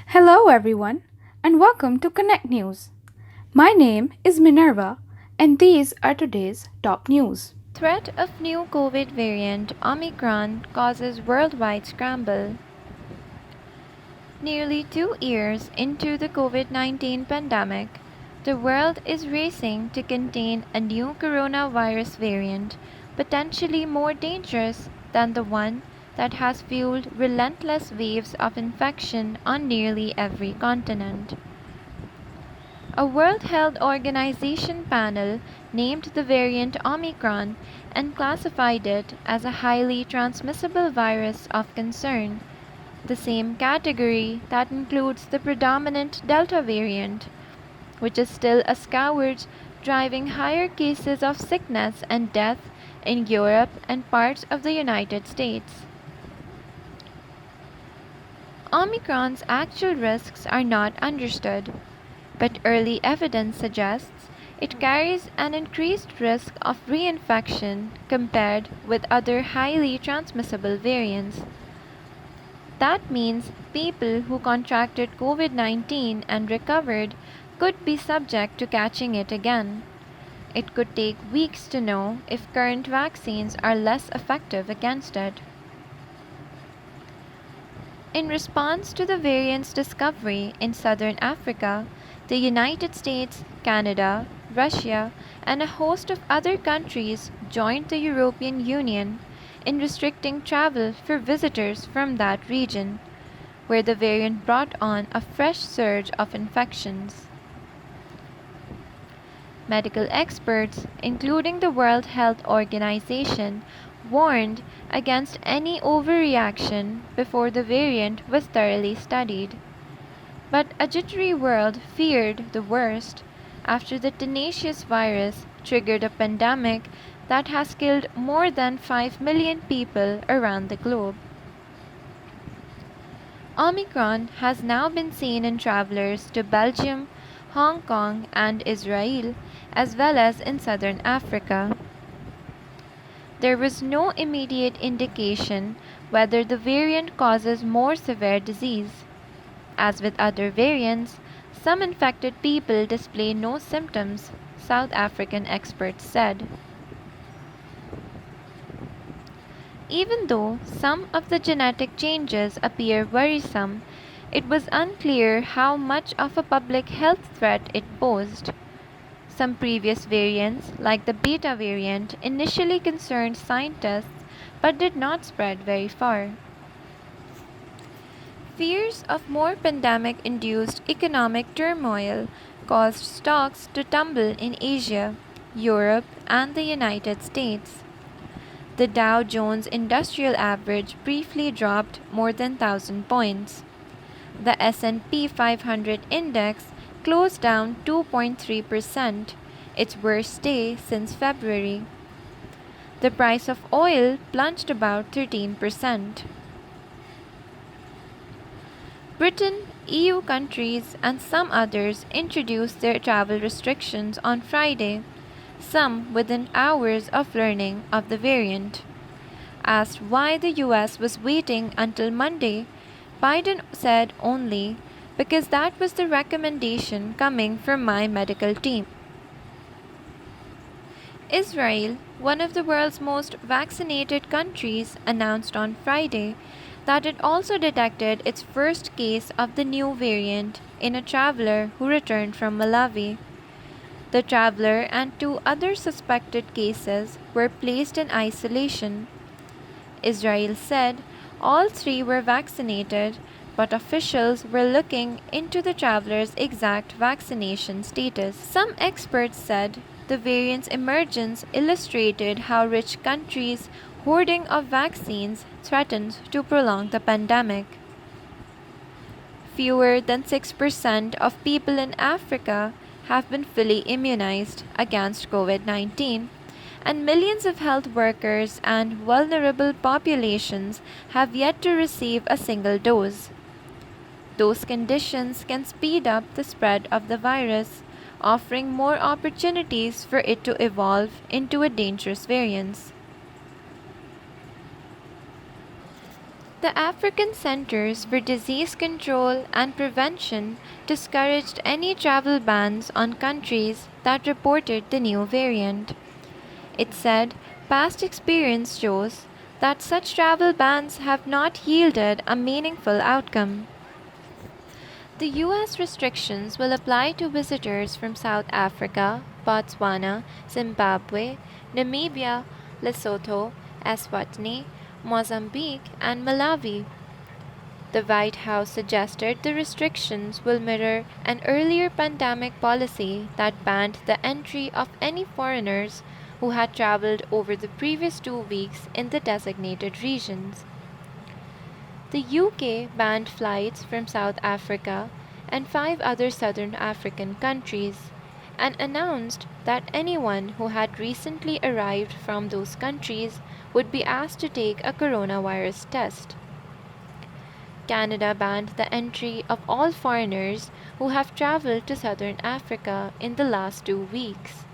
Hello, everyone, and welcome to Connect News. My name is Minerva, and these are today's top news. Threat of new COVID variant Omicron causes worldwide scramble. Nearly 2 years into the COVID-19 pandemic, the world is racing to contain a new coronavirus variant, potentially more dangerous than the one that has fueled relentless waves of infection on nearly every continent. A World Health Organization panel named the variant Omicron and classified it as a highly transmissible virus of concern, the same category that includes the predominant Delta variant, which is still a scourge driving higher cases of sickness and death in Europe and parts of the United States. Omicron's actual risks are not understood, but early evidence suggests it carries an increased risk of reinfection compared with other highly transmissible variants. That means people who contracted COVID 19 and recovered could be subject to catching it again. It could take weeks to know if current vaccines are less effective against it. In response to the variant's discovery in southern Africa, the United States, Canada, Russia, and a host of other countries joined the European Union in restricting travel for visitors from that region, where the variant brought on a fresh surge of infections. Medical experts, including the World Health Organization, warned against any overreaction before the variant was thoroughly studied. But a jittery world feared the worst after the tenacious virus triggered a pandemic that has killed more than 5 million people around the globe. Omicron has now been seen in travelers to Belgium, Hong Kong, and Israel, as well as in southern Africa. There was no immediate indication whether the variant causes more severe disease. As with other variants, some infected people display no symptoms, South African experts said. Even though some of the genetic changes appear worrisome, it was unclear how much of a public health threat it posed. Some previous variants, like the Beta variant, initially concerned scientists but did not spread very far. Fears of more pandemic induced economic turmoil caused stocks to tumble in Asia, Europe, and the United States. The Dow Jones Industrial Average briefly dropped more than 1,000 points. The S&P 500 index closed down 2.3%, its worst day since February. The price of oil plunged about 13%. Britain, EU countries, and some others introduced their travel restrictions on Friday, some within hours of learning of the variant. Asked why the US was waiting until Monday, Biden said only, because that was the recommendation coming from my medical team. Israel, one of the world's most vaccinated countries, announced on Friday that it also detected its first case of the new variant in a traveler who returned from Malawi. The traveler and two other suspected cases were placed in isolation. Israel said all three were vaccinated, but officials were looking into the traveler's exact vaccination status. Some experts said the variant's emergence illustrated how rich countries' hoarding of vaccines threatens to prolong the pandemic. Fewer than 6% of people in Africa have been fully immunized against COVID 19, and millions of health workers and vulnerable populations have yet to receive a single dose. Those conditions can speed up the spread of the virus, offering more opportunities for it to evolve into a dangerous variant. The African Centers for Disease Control and Prevention discouraged any travel bans on countries that reported the new variant. It said past experience shows that such travel bans have not yielded a meaningful outcome. The U.S. restrictions will apply to visitors from South Africa, Botswana, Zimbabwe, Namibia, Lesotho, Eswatini, Mozambique, and Malawi. The White House suggested the restrictions will mirror an earlier pandemic policy that banned the entry of any foreigners who had traveled over the previous 2 weeks in the designated regions. The UK banned flights from South Africa and 5 other southern African countries and announced that anyone who had recently arrived from those countries would be asked to take a coronavirus test. Canada banned the entry of all foreigners who have traveled to southern Africa in the last 2 weeks.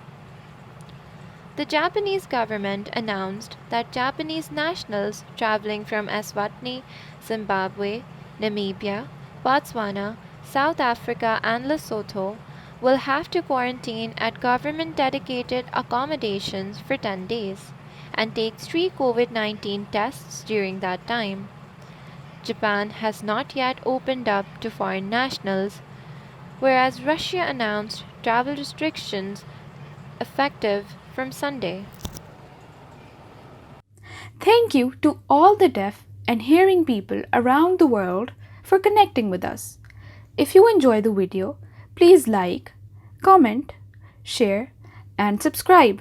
The Japanese government announced that Japanese nationals traveling from Eswatini, Zimbabwe, Namibia, Botswana, South Africa, and Lesotho will have to quarantine at government dedicated accommodations for 10 days and take 3 COVID-19 tests during that time. Japan has not yet opened up to foreign nationals, whereas Russia announced travel restrictions effective from Sunday. Thank you to all the deaf and hearing people around the world for connecting with us. If you enjoy the video, please like, comment, share, and subscribe.